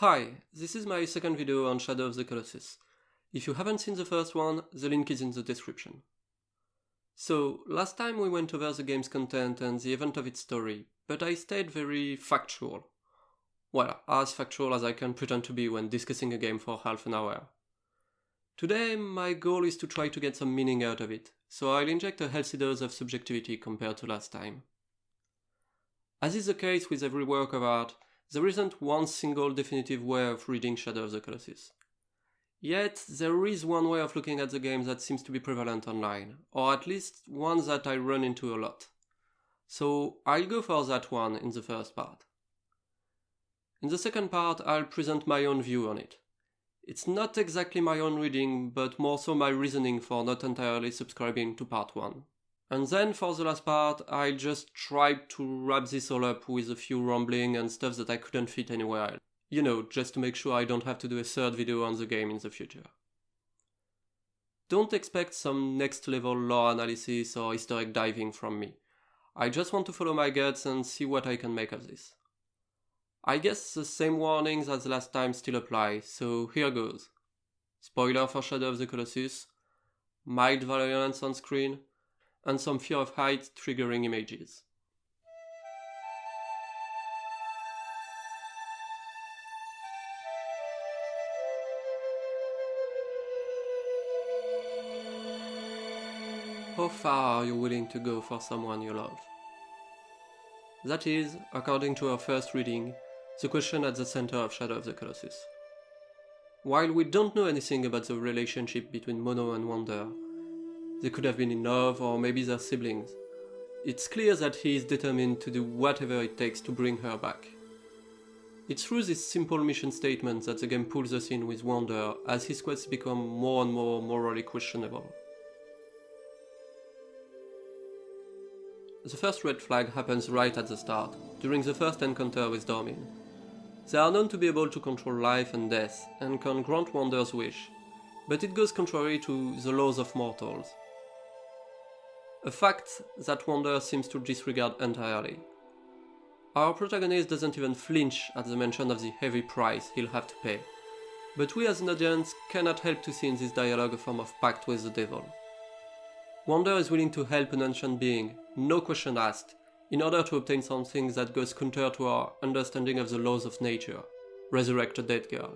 Hi, this is my second video on Shadow of the Colossus. If you haven't seen the first one, the link is in the description. So, last time we went over the game's content and the event of its story, but I stayed very factual. Well, as factual as I can pretend to be when discussing a game for half an hour. Today, my goal is to try to get some meaning out of it, so I'll inject a healthy dose of subjectivity compared to last time. As is the case with every work of art, there isn't one single definitive way of reading Shadow of the Colossus. Yet, there is one way of looking at the game that seems to be prevalent online, or at least one that I run into a lot. So, I'll go for that one in the first part. In the second part, I'll present my own view on it. It's not exactly my own reading, but more so my reasoning for not entirely subscribing to part 1. And then for the last part, I just tried to wrap this all up with a few rambling and stuff that I couldn't fit anywhere else. You know, just to make sure I don't have to do a third video on the game in the future. Don't expect some next level lore analysis or historic diving from me. I just want to follow my guts and see what I can make of this. I guess the same warnings as last time still apply, so here goes. Spoiler for Shadow of the Colossus, mild violence on screen, and some fear of height triggering images. How far are you willing to go for someone you love? That is, according to our first reading, the question at the center of Shadow of the Colossus. While we don't know anything about the relationship between Mono and Wonder, they could have been in love or maybe they're siblings, it's clear that he is determined to do whatever it takes to bring her back. It's through this simple mission statement that the game pulls us in with Wonder as his quests become more and more morally questionable. The first red flag happens right at the start, during the first encounter with Dormin. They are known to be able to control life and death, and can grant Wonder's wish, but it goes contrary to the laws of mortals. A fact that Wonder seems to disregard entirely. Our protagonist doesn't even flinch at the mention of the heavy price he'll have to pay, but we as an audience cannot help to see in this dialogue a form of pact with the devil. Wonder is willing to help an ancient being, no question asked, in order to obtain something that goes counter to our understanding of the laws of nature, resurrect a dead girl.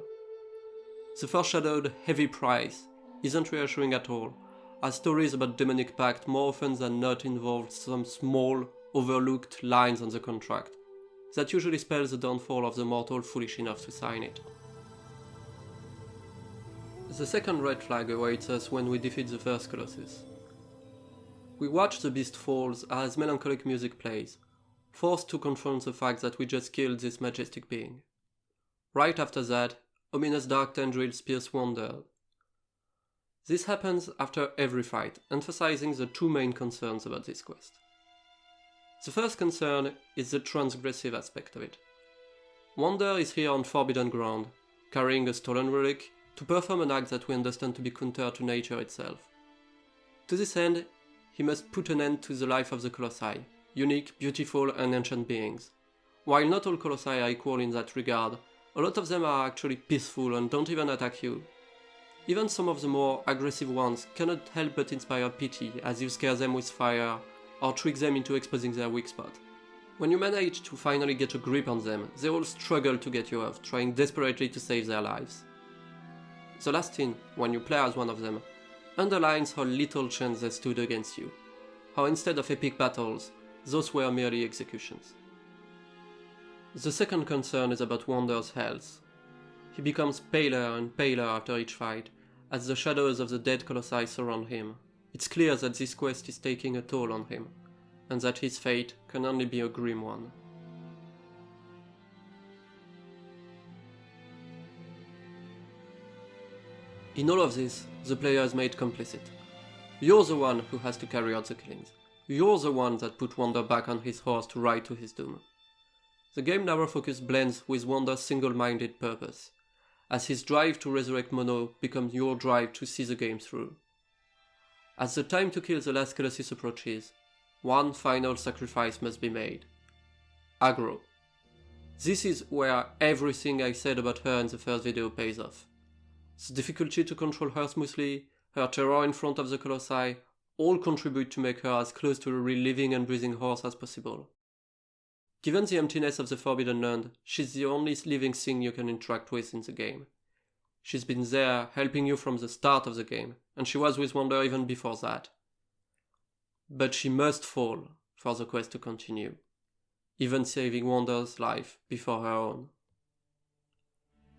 The foreshadowed heavy price isn't reassuring at all, as stories about demonic pact more often than not involve some small, overlooked lines on the contract, that usually spells the downfall of the mortal foolish enough to sign it. The second red flag awaits us when we defeat the first Colossus. We watch the beast falls as melancholic music plays, forced to confront the fact that we just killed this majestic being. Right after that, ominous dark tendrils pierce Wonder. This happens after every fight, emphasizing the two main concerns about this quest. The first concern is the transgressive aspect of it. Wonder is here on forbidden ground, carrying a stolen relic, to perform an act that we understand to be counter to nature itself. To this end, he must put an end to the life of the Colossi, unique, beautiful and ancient beings. While not all Colossi are equal in that regard, a lot of them are actually peaceful and don't even attack you. Even some of the more aggressive ones cannot help but inspire pity as you scare them with fire or trick them into exposing their weak spot. When you manage to finally get a grip on them, they all struggle to get you off, trying desperately to save their lives. The last scene, when you play as one of them, underlines how little chance they stood against you, how instead of epic battles, those were merely executions. The second concern is about Wonder's health. He becomes paler and paler after each fight, as the shadows of the dead Colossi surround him. It's clear that this quest is taking a toll on him, and that his fate can only be a grim one. In all of this, the player is made complicit. You're the one who has to carry out the killings. You're the one that put Wonder back on his horse to ride to his doom. The game narrow focus blends with Wonder's single-minded purpose, as his drive to resurrect Mono becomes your drive to see the game through. As the time to kill the last Colossus approaches, one final sacrifice must be made. Aggro. This is where everything I said about her in the first video pays off. The difficulty to control her smoothly, her terror in front of the Colossi, all contribute to make her as close to a real living and breathing horse as possible. Given the emptiness of the Forbidden Land, she's the only living thing you can interact with in the game. She's been there, helping you from the start of the game, and she was with Wander even before that. But she must fall for the quest to continue, even saving Wander's life before her own.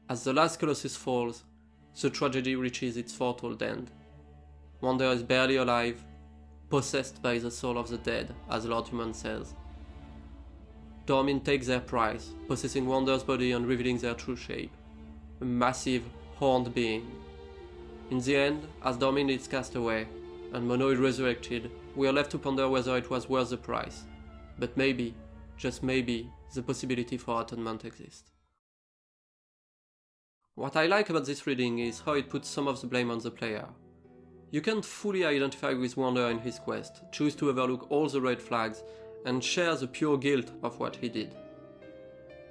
As the last Colossus falls, the tragedy reaches its foretold end. Wander is barely alive, possessed by the soul of the dead, as Lord Human says. Dormin takes their prize, possessing Wander's body and revealing their true shape, a massive, horned being. In the end, as Dormin is cast away, and Mono is resurrected, we are left to ponder whether it was worth the price. But maybe, just maybe, the possibility for atonement exists. What I like about this reading is how it puts some of the blame on the player. You can't fully identify with Wander in his quest, choose to overlook all the red flags, and share the pure guilt of what he did.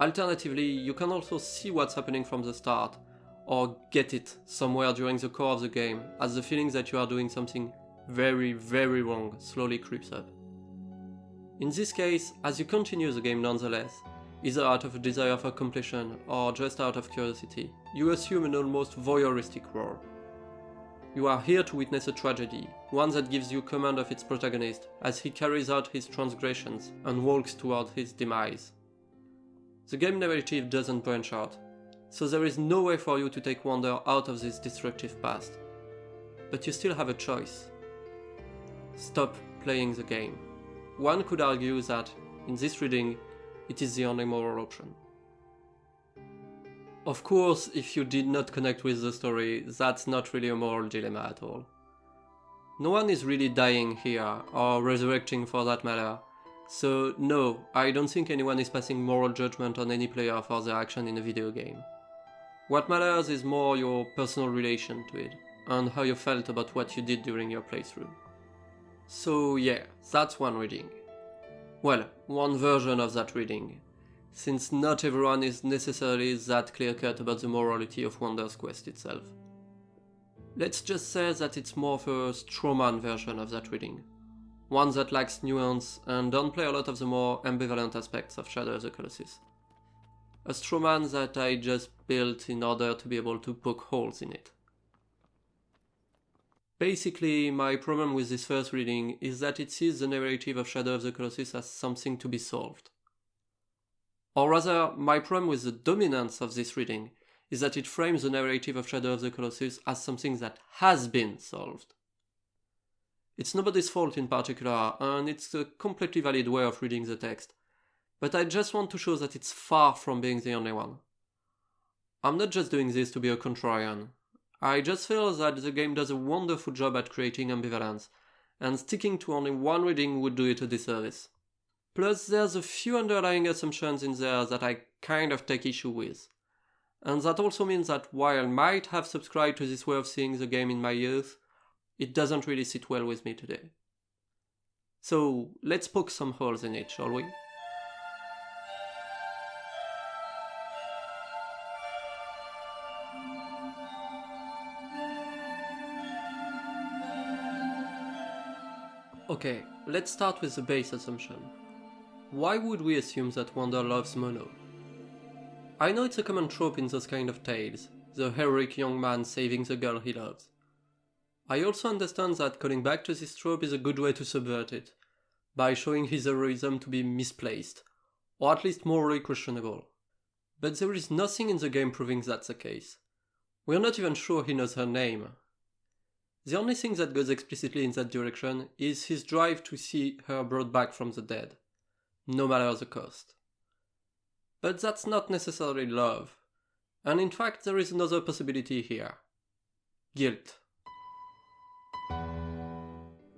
Alternatively, you can also see what's happening from the start, or get it somewhere during the core of the game, as the feeling that you are doing something very, very wrong slowly creeps up. In this case, as you continue the game nonetheless, either out of a desire for completion or just out of curiosity, you assume an almost voyeuristic role. You are here to witness a tragedy, one that gives you command of its protagonist as he carries out his transgressions and walks toward his demise. The game narrative doesn't branch out, so there is no way for you to take Wander out of this destructive past. But you still have a choice. Stop playing the game. One could argue that, in this reading, it is the only moral option. Of course, if you did not connect with the story, that's not really a moral dilemma at all. No one is really dying here, or resurrecting for that matter, so no, I don't think anyone is passing moral judgment on any player for their action in a video game. What matters is more your personal relation to it, and how you felt about what you did during your playthrough. So yeah, that's one reading. Well, one version of that reading, since not everyone is necessarily that clear-cut about the morality of Wander's quest itself. Let's just say that it's more of a strawman version of that reading, one that lacks nuance and downplay a lot of the more ambivalent aspects of Shadow of the Colossus. A strawman that I just built in order to be able to poke holes in it. Basically, my problem with this first reading is that it sees the narrative of Shadow of the Colossus as something to be solved. Or rather, my problem with the dominance of this reading is that it frames the narrative of Shadow of the Colossus as something that has been solved. It's nobody's fault in particular, and it's a completely valid way of reading the text, but I just want to show that it's far from being the only one. I'm not just doing this to be a contrarian. I just feel that the game does a wonderful job at creating ambivalence, and sticking to only one reading would do it a disservice. Plus, there's a few underlying assumptions in there that I kind of take issue with. And that also means that while I might have subscribed to this way of seeing the game in my youth, it doesn't really sit well with me today. So, let's poke some holes in it, shall we? Okay, let's start with the base assumption. Why would we assume that Wander loves Mono? I know it's a common trope in those kind of tales, the heroic young man saving the girl he loves. I also understand that calling back to this trope is a good way to subvert it, by showing his heroism to be misplaced, or at least morally questionable. But there is nothing in the game proving that's the case. We're not even sure he knows her name. The only thing that goes explicitly in that direction is his drive to see her brought back from the dead, no matter the cost. But that's not necessarily love, and in fact there is another possibility here. Guilt.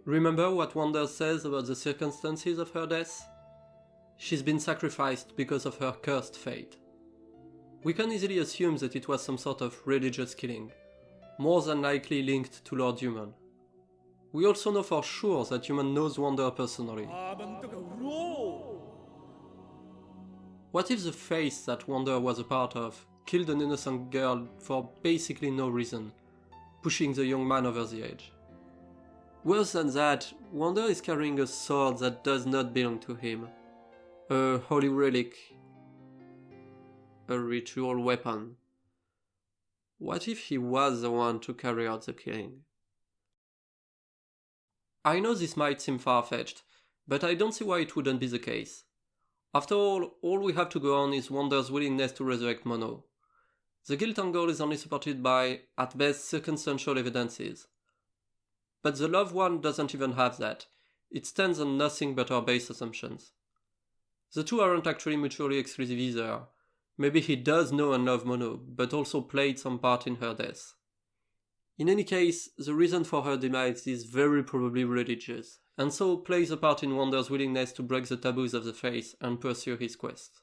Remember what Wander says about the circumstances of her death? She's been sacrificed because of her cursed fate. We can easily assume that it was some sort of religious killing, more than likely linked to Lord Human. We also know for sure that Human knows Wander personally. What if the face that Wonder was a part of killed an innocent girl for basically no reason, pushing the young man over the edge? Worse than that, Wonder is carrying a sword that does not belong to him. A holy relic. A ritual weapon. What if he was the one to carry out the killing? I know this might seem far-fetched, but I don't see why it wouldn't be the case. After all we have to go on is Wonder's willingness to resurrect Mono. The guilt angle is only supported by, at best, circumstantial evidences. But the loved one doesn't even have that. It stands on nothing but our base assumptions. The two aren't actually mutually exclusive either. Maybe he does know and love Mono, but also played some part in her death. In any case, the reason for her demise is very probably religious, and so plays a part in Wonder's willingness to break the taboos of the faith and pursue his quest.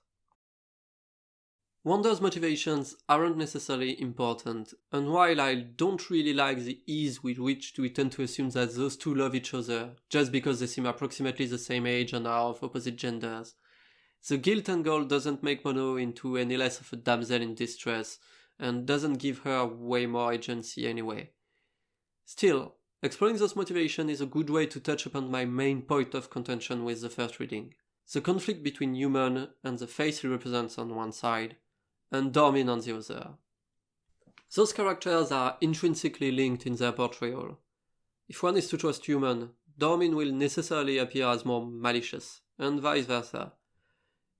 Wonder's motivations aren't necessarily important, and while I don't really like the ease with which we tend to assume that those two love each other, just because they seem approximately the same age and are of opposite genders, the guilt angle doesn't make Mono into any less of a damsel in distress, and doesn't give her way more agency anyway. Still, exploring those motivations is a good way to touch upon my main point of contention with the first reading. The conflict between human and the face he represents on one side, and Dormin on the other. Those characters are intrinsically linked in their portrayal. If one is to trust human, Dormin will necessarily appear as more malicious, and vice versa.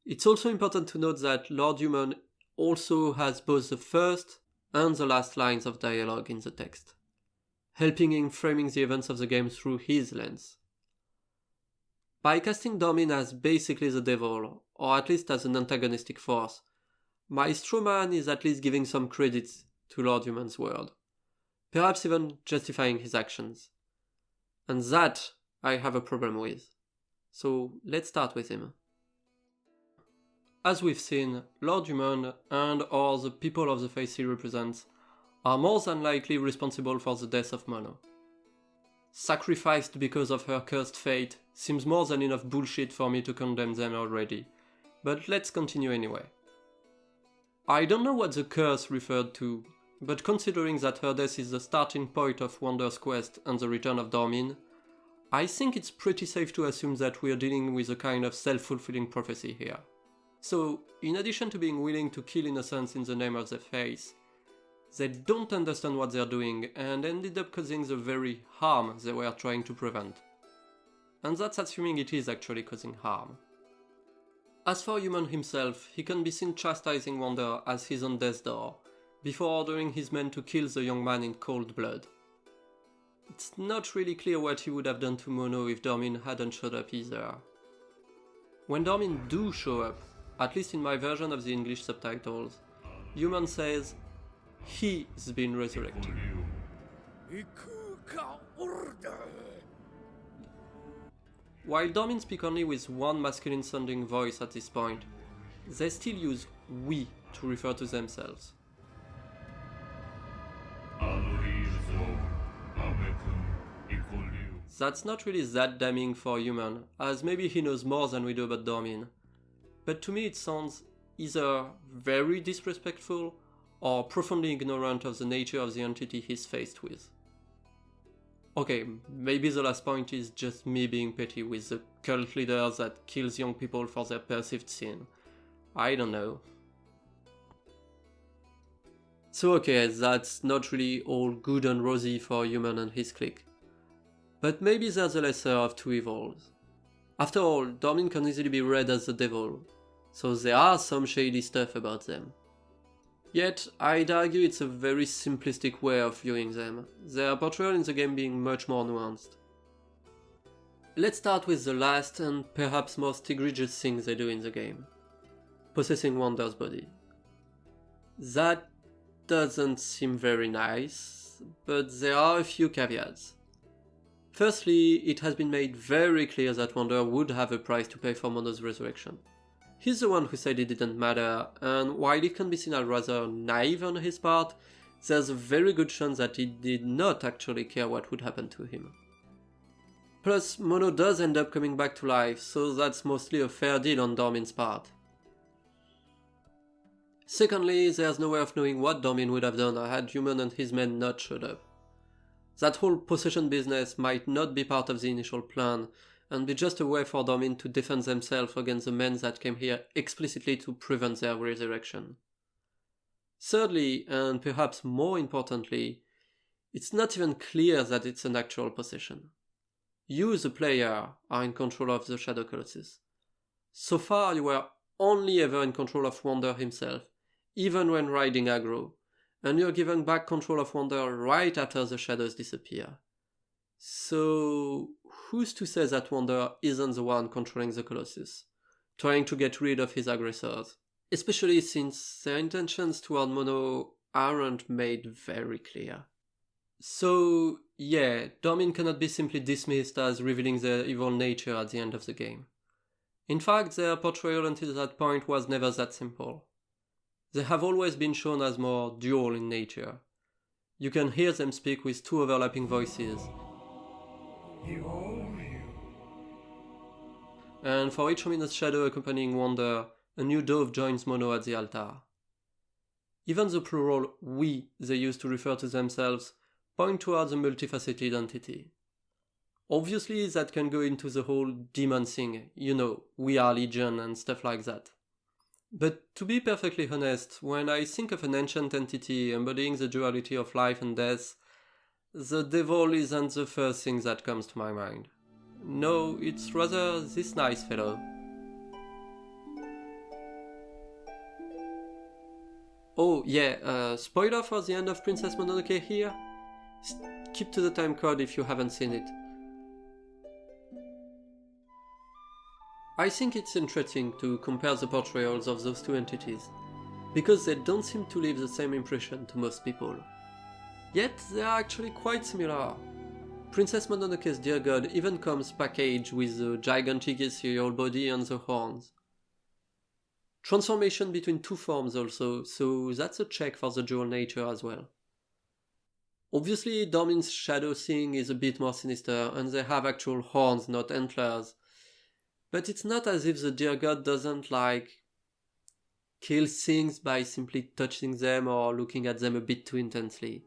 It's also important to note that Lord Human also has both the first and the last lines of dialogue in the text, helping in framing the events of the game through his lens. By casting Dormin as basically the devil, or at least as an antagonistic force, my straw man is at least giving some credit to Lord Human's word, perhaps even justifying his actions. And that I have a problem with. So let's start with him. As we've seen, Lord Human and/or the people of the face he represents are more than likely responsible for the death of Mono. Sacrificed because of her cursed fate seems more than enough bullshit for me to condemn them already, but let's continue anyway. I don't know what the curse referred to, but considering that her death is the starting point of Wonder's quest and the return of Dormin, I think it's pretty safe to assume that we're dealing with a kind of self-fulfilling prophecy here. So, in addition to being willing to kill innocents in the name of the face, they don't understand what they're doing and ended up causing the very harm they were trying to prevent. And that's assuming it is actually causing harm. As for Human himself, he can be seen chastising Wonder as he's on death's door, before ordering his men to kill the young man in cold blood. It's not really clear what he would have done to Mono if Dormin hadn't showed up either. When Dormin do show up, at least in my version of the English subtitles, Human says, he's been resurrected. While Dormin speak only with one masculine sounding voice at this point, they still use we to refer to themselves. That's not really that damning for Human, as maybe he knows more than we do about Dormin. But to me it sounds either very disrespectful or profoundly ignorant of the nature of the entity he's faced with. Okay, maybe the last point is just me being petty with the cult leader that kills young people for their perceived sin. I don't know. So okay, that's not really all good and rosy for Human and his clique. But maybe they're the lesser of two evils. After all, Dormin can easily be read as the devil, so there are some shady stuff about them. Yet, I'd argue it's a very simplistic way of viewing them, their portrayal in the game being much more nuanced. Let's start with the last and perhaps most egregious thing they do in the game. Possessing Wonder's body. That doesn't seem very nice, but there are a few caveats. Firstly, it has been made very clear that Wonder would have a price to pay for Mono's resurrection. He's the one who said it didn't matter, and while it can be seen as rather naive on his part, there's a very good chance that he did not actually care what would happen to him. Plus, Mono does end up coming back to life, so that's mostly a fair deal on Dormin's part. Secondly, there's no way of knowing what Dormin would have done had Human and his men not showed up. That whole possession business might not be part of the initial plan, and be just a way for Dormin to defend themselves against the men that came here explicitly to prevent their resurrection. Thirdly, and perhaps more importantly, it's not even clear that it's an actual possession. You, the player, are in control of the Shadow Colossus. So far, you were only ever in control of Wander himself, even when riding aggro, and you're given back control of Wander right after the shadows disappear. So, who's to say that Wander isn't the one controlling the Colossus, trying to get rid of his aggressors, especially since their intentions toward Mono aren't made very clear. So, yeah, Dormin cannot be simply dismissed as revealing their evil nature at the end of the game. In fact, their portrayal until that point was never that simple. They have always been shown as more dual in nature. You can hear them speak with two overlapping voices. And for each ominous shadow accompanying Wander, a new dove joins Mono at the altar. Even the plural we they use to refer to themselves point towards a multifaceted entity. Obviously, that can go into the whole demon thing, we are legion and stuff like that. But to be perfectly honest, when I think of an ancient entity embodying the duality of life and death, the devil isn't the first thing that comes to my mind. No, it's rather this nice fellow. Oh yeah, spoiler for the end of Princess Mononoke here? Skip to the time code if you haven't seen it. I think it's interesting to compare the portrayals of those two entities, because they don't seem to leave the same impression to most people. Yet they are actually quite similar. Princess Mononoke's dear god even comes packaged with the gigantic ethereal body and the horns. Transformation between two forms also, so that's a check for the dual nature as well. Obviously, Dormin's shadow thing is a bit more sinister, and they have actual horns, not antlers. But it's not as if the dear god doesn't, kill things by simply touching them or looking at them a bit too intensely.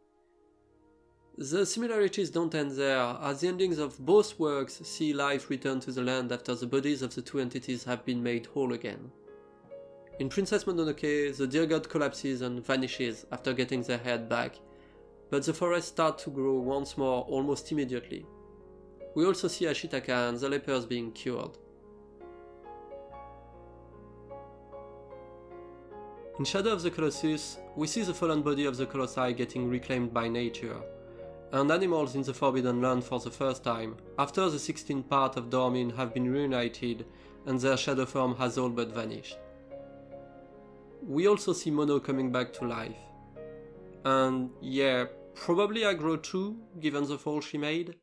The similarities don't end there, as the endings of both works see life return to the land after the bodies of the two entities have been made whole again. In Princess Mononoke, the dear god collapses and vanishes after getting their head back, but the forests start to grow once more almost immediately. We also see Ashitaka and the lepers being cured. In Shadow of the Colossus, we see the fallen body of the Colossi getting reclaimed by nature, and animals in the Forbidden Land for the first time, after the 16 parts of Dormin have been reunited and their shadow form has all but vanished. We also see Mono coming back to life. And yeah, probably aggro too, given the fall she made.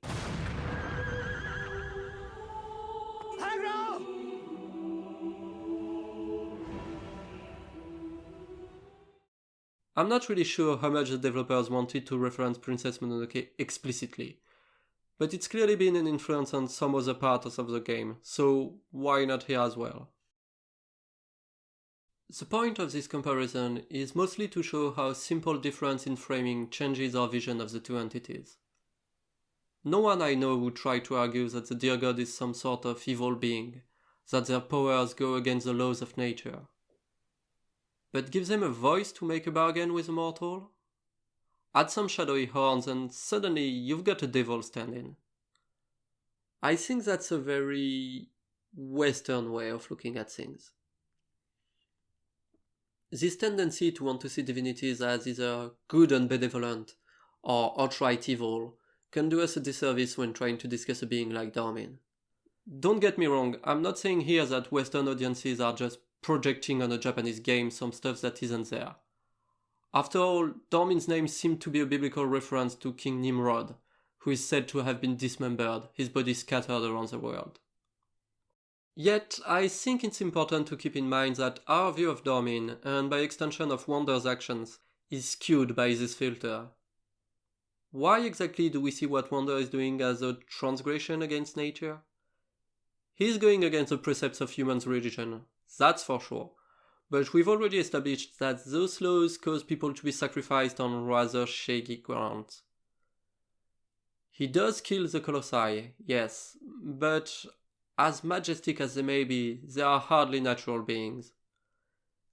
I'm not really sure how much the developers wanted to reference Princess Mononoke explicitly, but it's clearly been an influence on some other parts of the game, so why not here as well? The point of this comparison is mostly to show how simple difference in framing changes our vision of the two entities. No one I know would try to argue that the dear god is some sort of evil being, that their powers go against the laws of nature. But give them a voice to make a bargain with a mortal? Add some shadowy horns and suddenly you've got a devil stand-in. I think that's a very Western way of looking at things. This tendency to want to see divinities as either good and benevolent or outright evil can do us a disservice when trying to discuss a being like Dormin. Don't get me wrong, I'm not saying here that Western audiences are just projecting on a Japanese game some stuff that isn't there. After all, Dormin's name seemed to be a biblical reference to King Nimrod, who is said to have been dismembered, his body scattered around the world. Yet, I think it's important to keep in mind that our view of Dormin, and by extension of Wander's actions, is skewed by this filter. Why exactly do we see what Wander is doing as a transgression against nature? He's going against the precepts of humans' religion, that's for sure, but we've already established that those laws cause people to be sacrificed on rather shaky grounds. He does kill the Colossi, yes, but as majestic as they may be, they are hardly natural beings.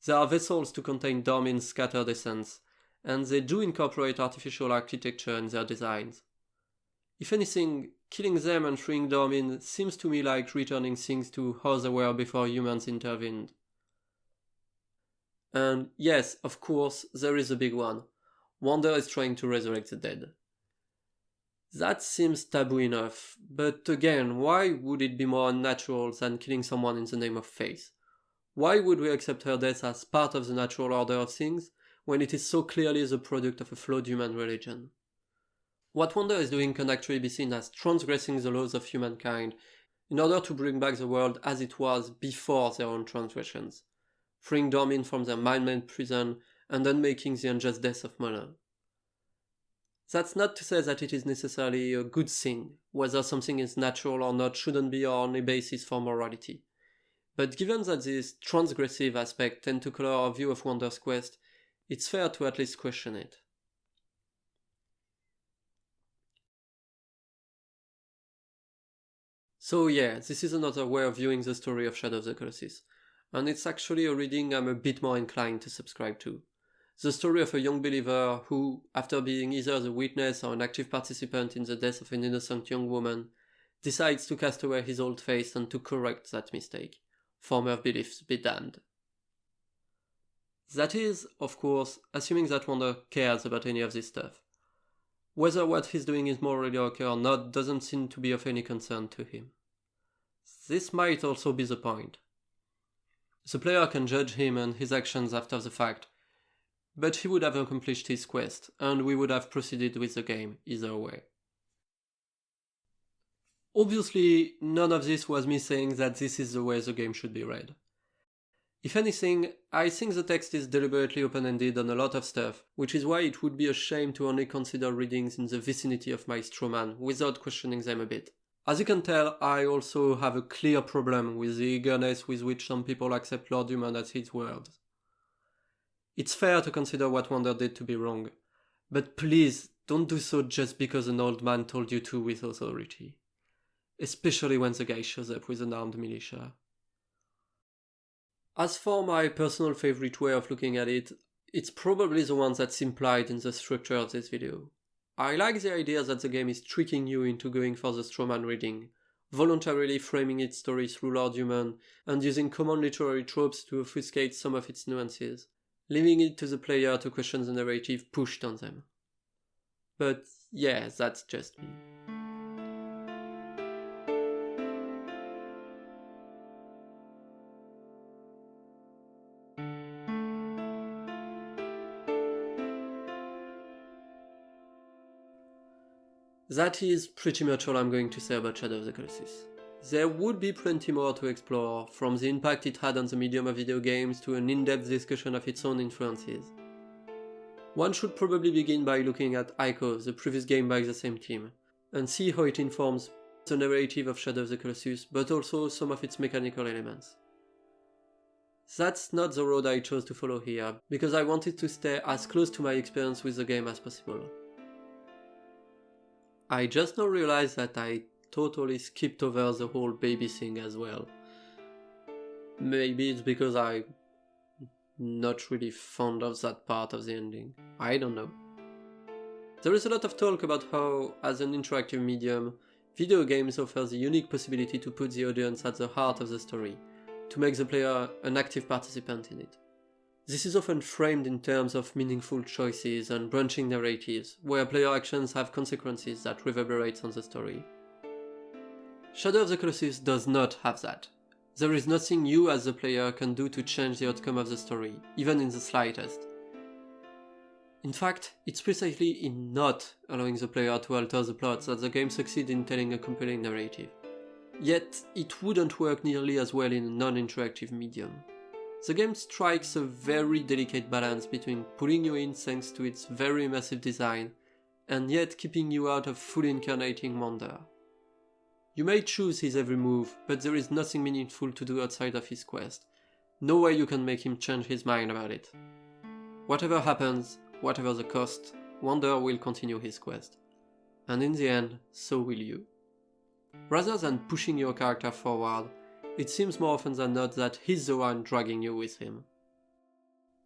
They are vessels to contain Dormin's scattered essence, and they do incorporate artificial architecture in their designs. If anything, killing them and freeing Dormin seems to me like returning things to how they were before humans intervened. And yes, of course, there is a big one. Wonder is trying to resurrect the dead. That seems taboo enough, but again, why would it be more unnatural than killing someone in the name of faith? Why would we accept her death as part of the natural order of things, when it is so clearly the product of a flawed human religion? What Wonder is doing can actually be seen as transgressing the laws of humankind in order to bring back the world as it was before their own transgressions, freeing Dormin from their mind-made prison and unmaking the unjust death of Mona. That's not to say that it is necessarily a good thing. Whether something is natural or not shouldn't be our only basis for morality. But given that this transgressive aspect tend to color our view of Wonder's quest, it's fair to at least question it. So yeah, this is another way of viewing the story of Shadow of the Colossus, and it's actually a reading I'm a bit more inclined to subscribe to. The story of a young believer who, after being either the witness or an active participant in the death of an innocent young woman, decides to cast away his old faith and to correct that mistake. Former beliefs be damned. That is, of course, assuming that Wonder cares about any of this stuff. Whether what he's doing is morally okay or not doesn't seem to be of any concern to him. This might also be the point. The player can judge him and his actions after the fact, but he would have accomplished his quest, and we would have proceeded with the game either way. Obviously, none of this was me saying that this is the way the game should be read. If anything, I think the text is deliberately open-ended on a lot of stuff, which is why it would be a shame to only consider readings in the vicinity of Maestro Man without questioning them a bit. As you can tell, I also have a clear problem with the eagerness with which some people accept Lord Human as his words. It's fair to consider what Wonder did to be wrong, but please don't do so just because an old man told you to with authority. Especially when the guy shows up with an armed militia. As for my personal favorite way of looking at it, it's probably the one that's implied in the structure of this video. I like the idea that the game is tricking you into going for the strawman reading, voluntarily framing its story through Lord Human, and using common literary tropes to obfuscate some of its nuances, leaving it to the player to question the narrative pushed on them. But yeah, that's just me. That is pretty much all I'm going to say about Shadow of the Colossus. There would be plenty more to explore, from the impact it had on the medium of video games to an in-depth discussion of its own influences. One should probably begin by looking at Ico, the previous game by the same team, and see how it informs the narrative of Shadow of the Colossus, but also some of its mechanical elements. That's not the road I chose to follow here, because I wanted to stay as close to my experience with the game as possible. I just now realized that I totally skipped over the whole baby thing as well. Maybe it's because I'm not really fond of that part of the ending. I don't know. There is a lot of talk about how, as an interactive medium, video games offer the unique possibility to put the audience at the heart of the story, to make the player an active participant in it. This is often framed in terms of meaningful choices and branching narratives, where player actions have consequences that reverberate on the story. Shadow of the Colossus does not have that. There is nothing you as the player can do to change the outcome of the story, even in the slightest. In fact, it's precisely in not allowing the player to alter the plot that the game succeeds in telling a compelling narrative. Yet, it wouldn't work nearly as well in a non-interactive medium. The game strikes a very delicate balance between pulling you in thanks to its very immersive design, and yet keeping you out of fully incarnating wonder. You may choose his every move, but there is nothing meaningful to do outside of his quest, no way you can make him change his mind about it. Whatever happens, whatever the cost, Wander will continue his quest. And in the end, so will you. Rather than pushing your character forward, it seems more often than not that he's the one dragging you with him.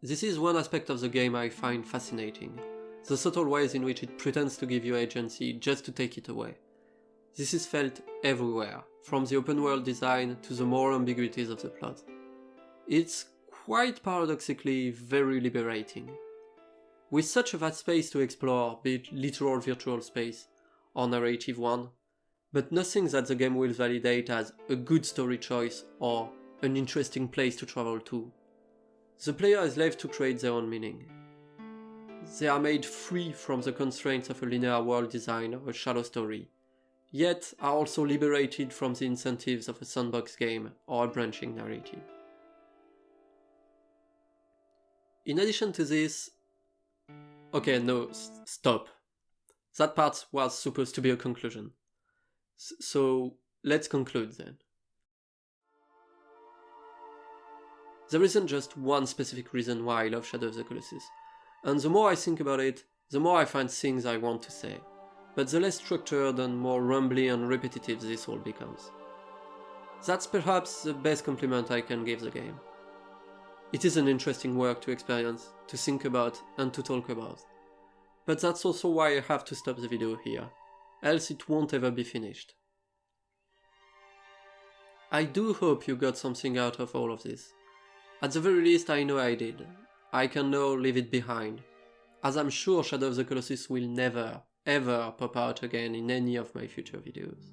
This is one aspect of the game I find fascinating, the subtle ways in which it pretends to give you agency just to take it away. This is felt everywhere, from the open world design to the moral ambiguities of the plot. It's quite paradoxically very liberating. With such a vast space to explore, be it literal virtual space or narrative one, but nothing that the game will validate as a good story choice or an interesting place to travel to. The player is left to create their own meaning. They are made free from the constraints of a linear world design or a shallow story, yet are also liberated from the incentives of a sandbox game or a branching narrative. In addition to this... Okay, no, stop. That part was supposed to be a conclusion. So let's conclude then. There isn't just one specific reason why I love Shadow of the Colossus, and the more I think about it, the more I find things I want to say, but the less structured and more rumbly and repetitive this all becomes. That's perhaps the best compliment I can give the game. It is an interesting work to experience, to think about and to talk about, but that's also why I have to stop the video here, else it won't ever be finished. I do hope you got something out of all of this. At the very least I know I did. I can now leave it behind, as I'm sure Shadow of the Colossus will never, ever pop out again in any of my future videos.